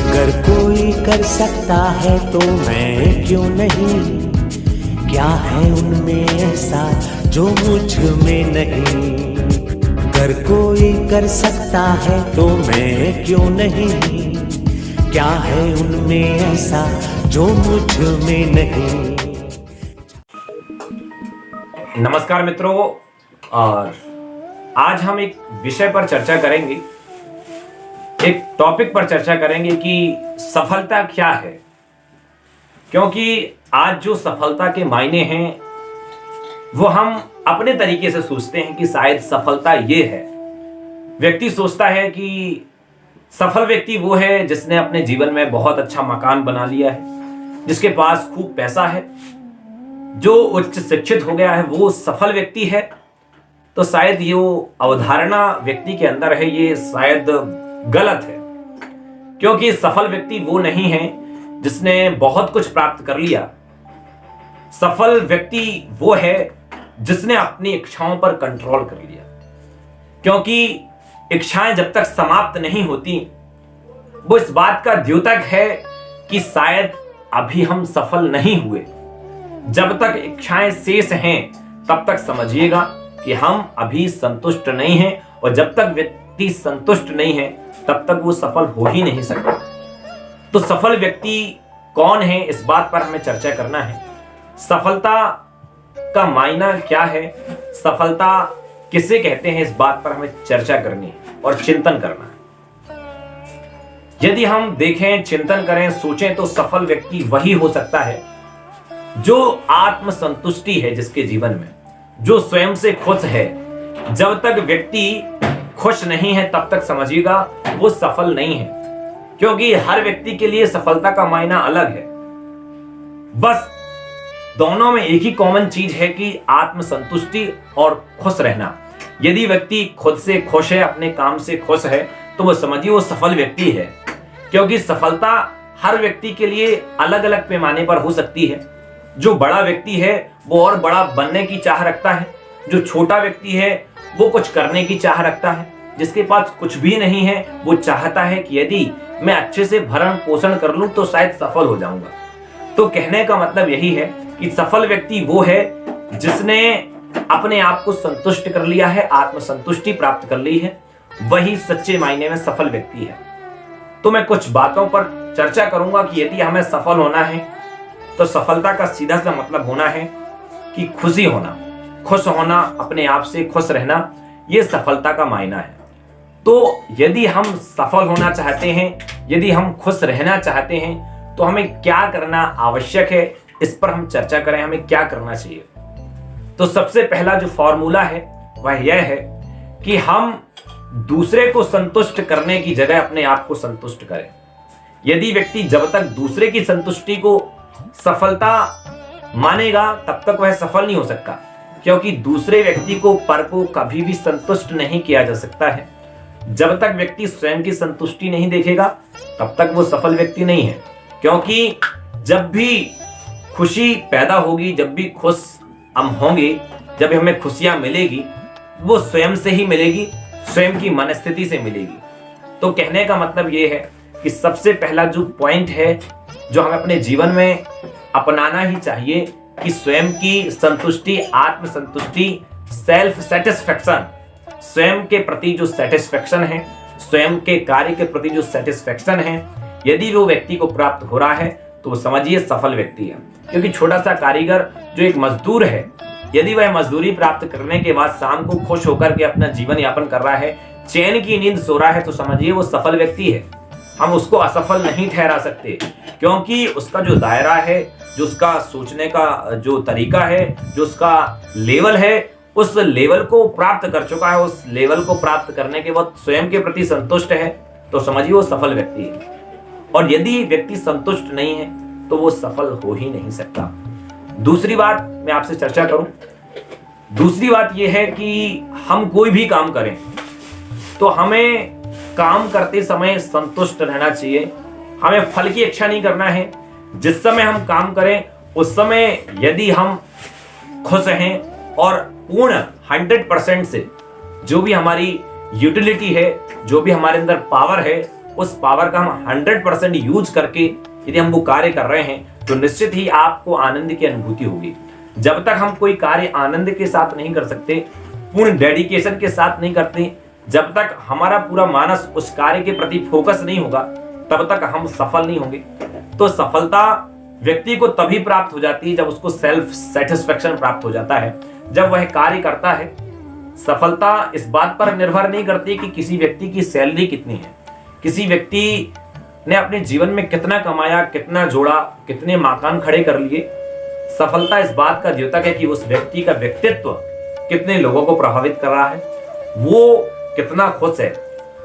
अगर कोई कर सकता है तो मैं क्यों नहीं, क्या है उनमें ऐसा जो मुझ में नहीं। अगर कोई कर सकता है तो मैं क्यों नहीं, क्या है उनमें ऐसा जो मुझ में नहीं। नमस्कार मित्रों, और आज हम एक विषय पर चर्चा करेंगे, एक टॉपिक पर चर्चा करेंगे कि सफलता क्या है। क्योंकि आज जो सफलता के मायने हैं वो हम अपने तरीके से सोचते हैं कि शायद सफलता ये है। व्यक्ति सोचता है कि सफल व्यक्ति वो है जिसने अपने जीवन में बहुत अच्छा मकान बना लिया है, जिसके पास खूब पैसा है, जो उच्च शिक्षित हो गया है, वो सफल व्यक्ति है। तो शायद ये वो अवधारणा व्यक्ति के अंदर है, ये शायद गलत है। क्योंकि सफल व्यक्ति वो नहीं है जिसने बहुत कुछ प्राप्त कर लिया। सफल व्यक्ति वो है जिसने अपनी इच्छाओं पर कंट्रोल कर लिया। क्योंकि इच्छाएं जब तक समाप्त नहीं होती, वो इस बात का द्योतक है कि शायद अभी हम सफल नहीं हुए। जब तक इच्छाएं शेष हैं तब तक समझिएगा कि हम अभी संतुष्ट नहीं हैं, और जब तक व्यक्ति संतुष्ट नहीं है तब तक वो सफल हो ही नहीं सकता। तो सफल व्यक्ति कौन है, इस बात पर हमें चर्चा करना है। सफलता का मायना क्या है, सफलता किसे कहते हैं, इस बात पर हमें चर्चा करनी है और चिंतन करना है। यदि हम देखें, चिंतन करें, सोचें तो सफल व्यक्ति वही हो सकता है जो आत्मसंतुष्टि है जिसके जीवन में, जो स्वयं से खुश है। जब तक व्यक्ति खुश नहीं है तब तक समझिएगा वो सफल नहीं है। क्योंकि हर व्यक्ति के लिए सफलता का मायना अलग है। बस दोनों में एक ही कॉमन चीज है कि आत्मसंतुष्टि और खुश रहना। यदि व्यक्ति खुद से खुश है, अपने काम से खुश है, तो वो समझिए वो सफल व्यक्ति है। क्योंकि सफलता हर व्यक्ति के लिए अलग अलग पैमाने पर हो सकती है। जो बड़ा व्यक्ति है वो और बड़ा बनने की चाह रखता है, जो छोटा व्यक्ति है वो कुछ करने की चाह रखता है, जिसके पास कुछ भी नहीं है वो चाहता है कि यदि मैं अच्छे से भरण पोषण कर लूं तो शायद सफल हो जाऊंगा। तो कहने का मतलब यही है कि सफल व्यक्ति वो है जिसने अपने आप को संतुष्ट कर लिया है, आत्मसंतुष्टि प्राप्त कर ली है, वही सच्चे मायने में सफल व्यक्ति है। तो मैं कुछ बातों पर चर्चा करूंगा कि यदि हमें सफल होना है तो सफलता का सीधा सा मतलब होना है कि खुशी होना, खुश होना, अपने आप से खुश रहना, यह सफलता का मायना है। तो यदि हम सफल होना चाहते हैं, यदि हम खुश रहना चाहते हैं, तो हमें क्या करना आवश्यक है, इस पर हम चर्चा करें। हमें क्या करना चाहिए? तो सबसे पहला जो फॉर्मूला है वह यह है कि हम दूसरे को संतुष्ट करने की जगह अपने आप को संतुष्ट करें। यदि व्यक्ति जब तक दूसरे की संतुष्टि को सफलता मानेगा तब तक वह सफल नहीं हो सकता। क्योंकि दूसरे व्यक्ति को, पर को कभी भी संतुष्ट नहीं किया जा सकता है। जब तक व्यक्ति स्वयं की संतुष्टि नहीं देखेगा तब तक वो सफल व्यक्ति नहीं है। क्योंकि जब भी खुशी पैदा होगी, जब भी खुश हम होंगे, जब हमें खुशियां मिलेगी, वो स्वयं से ही मिलेगी, स्वयं की मनस्थिति से मिलेगी। तो कहने का मतलब ये है कि सबसे पहला जो पॉइंट है जो हमें अपने जीवन में अपनाना ही चाहिए कि स्वयं की संतुष्टि, आत्मसंतुष्टि, सेल्फ सेटिस्फेक्शन, स्वयं के प्रति जो सेटिस्फेक्शन है, स्वयं के कार्य के प्रति जो सेटिस्फेक्शन है, यदि वो व्यक्ति को प्राप्त हो रहा है तो समझिए सफल व्यक्ति है। क्योंकि छोटा सा कारीगर जो एक मजदूर है, यदि वह मजदूरी प्राप्त करने के बाद शाम को खुश होकर के अपना जीवन यापन कर रहा है, चैन की नींद सो रहा है, तो समझिए वो सफल व्यक्ति है। हम उसको असफल नहीं ठहरा सकते, क्योंकि उसका जो दायरा है, जो उसका सोचने का जो तरीका है, जो उसका लेवल है, उस लेवल को प्राप्त कर चुका है। उस लेवल को प्राप्त करने के बाद स्वयं के प्रति संतुष्ट है, तो समझिए वो सफल व्यक्ति है। और यदि व्यक्ति संतुष्ट नहीं है तो वो सफल हो ही नहीं सकता। दूसरी बात मैं आपसे चर्चा करूं, दूसरी बात यह है कि हम कोई भी काम करें तो हमें काम करते समय संतुष्ट रहना चाहिए। हमें फल की इच्छा नहीं करना है। जिस समय हम काम करें उस समय यदि हम खुश हैं और पूर्ण 100% से जो भी हमारी यूटिलिटी है, जो भी हमारे अंदर पावर है, उस पावर का हम 100% यूज करके यदि हम वो कार्य कर रहे हैं तो निश्चित ही आपको आनंद की अनुभूति होगी। जब तक हम कोई कार्य आनंद के साथ नहीं कर सकते, पूर्ण डेडिकेशन के साथ नहीं करते, जब तक हमारा पूरा मानस उस कार्य के प्रति फोकस नहीं होगा, तब तक हम सफल नहीं होंगे। तो सफलता व्यक्ति को तभी प्राप्त हो जाती है जब उसको सेल्फ सेटिस्फेक्शन प्राप्त हो जाता है, जब वह कार्य करता है। सफलता इस बात पर निर्भर नहीं करती कि किसी व्यक्ति की सैलरी कितनी है, किसी व्यक्ति ने अपने जीवन में कितना कमाया, कितना जोड़ा, कितने मकान खड़े कर लिए। सफलता इस बात का द्योतक है कि उस व्यक्ति का व्यक्तित्व कितने लोगों को प्रभावित कर रहा है, वो कितना खुश है।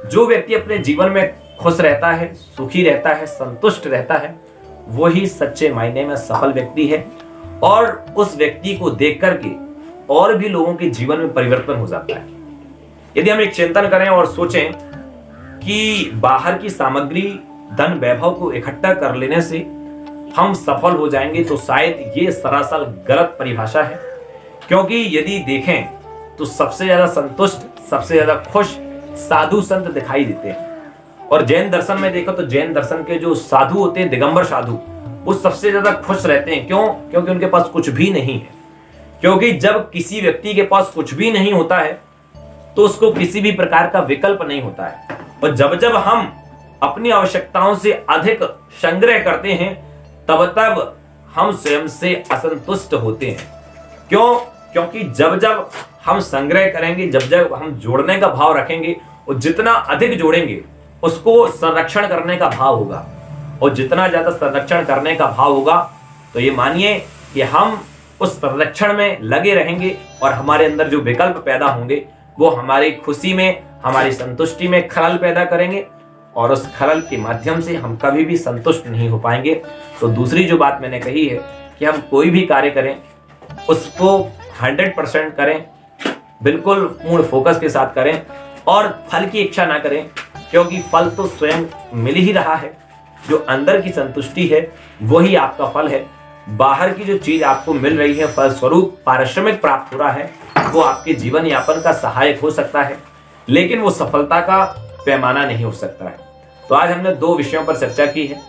जो व्यक्ति अपने जीवन में खुश रहता है, सुखी रहता है, संतुष्ट रहता है, वही सच्चे मायने में सफल व्यक्ति है। और उस व्यक्ति को देख करके और भी लोगों के जीवन में परिवर्तन हो जाता है। यदि हम एक चिंतन करें और सोचें कि बाहर की सामग्री, धन, वैभव को इकट्ठा कर लेने से हम सफल हो जाएंगे, तो शायद ये सरासर गलत परिभाषा है। क्योंकि यदि देखें तो सबसे ज्यादा संतुष्ट, सबसे ज्यादा खुश साधु संत दिखाई देते हैं। और जैन दर्शन में देखो तो जैन दर्शन के जो साधु होते हैं, दिगंबर साधु, वो सबसे ज्यादा खुश रहते हैं। क्यों? क्योंकि उनके पास कुछ भी नहीं है। क्योंकि जब किसी व्यक्ति के पास कुछ भी नहीं होता है तो उसको किसी भी प्रकार का विकल्प नहीं होता है। और जब जब हम अपनी आवश्यकताओं से अधिक संग्रह करते हैं, तब तब हम स्वयं से असंतुष्ट होते हैं। क्यों? क्योंकि जब जब हम संग्रह करेंगे, जब जब हम जोड़ने का भाव रखेंगे, और जितना अधिक जोड़ेंगे उसको संरक्षण करने का भाव होगा। और जितना ज्यादा संरक्षण करने का भाव होगा तो ये मानिए कि हम उस संरक्षण में लगे रहेंगे और हमारे अंदर जो विकल्प पैदा होंगे वो हमारी खुशी में, हमारी संतुष्टि में खलल पैदा करेंगे, और उस खलल के माध्यम से हम कभी भी संतुष्ट नहीं हो पाएंगे। तो दूसरी जो बात मैंने कही है कि हम कोई भी कार्य करें उसको 100% करें, बिल्कुल पूर्ण फोकस के साथ करें, और फल की इच्छा ना करें, क्योंकि फल तो स्वयं मिल ही रहा है। जो अंदर की संतुष्टि है वही आपका फल है। बाहर की जो चीज आपको मिल रही है, फल स्वरूप पारिश्रमिक प्राप्त हो रहा है, वो आपके जीवन यापन का सहायक हो सकता है, लेकिन वो सफलता का पैमाना नहीं हो सकता है। तो आज हमने 2 विषयों पर चर्चा की है,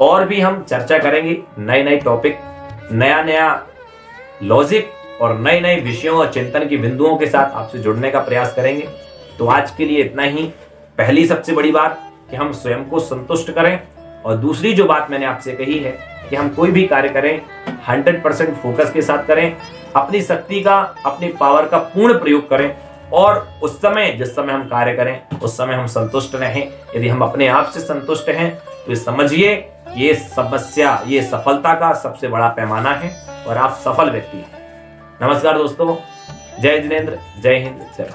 और भी हम चर्चा करेंगे। नए नए टॉपिक, नया नया लॉजिक और नए नए विषयों और चिंतन की बिंदुओं के साथ आपसे जुड़ने का प्रयास करेंगे। तो आज के लिए इतना ही। पहली सबसे बड़ी बात कि हम स्वयं को संतुष्ट करें, और दूसरी जो बात मैंने आपसे कही है कि हम कोई भी कार्य करें 100% फोकस के साथ करें, अपनी शक्ति का, अपनी पावर का पूर्ण प्रयोग करें, और उस समय, जिस समय हम कार्य करें उस समय हम संतुष्ट रहें। यदि हम अपने आप से संतुष्ट हैं तो समझिए ये समस्या, ये सफलता का सबसे बड़ा पैमाना है, और आप सफल व्यक्ति हैं। नमस्कार दोस्तों, जय जिनेंद्र, जय हिंद, जय।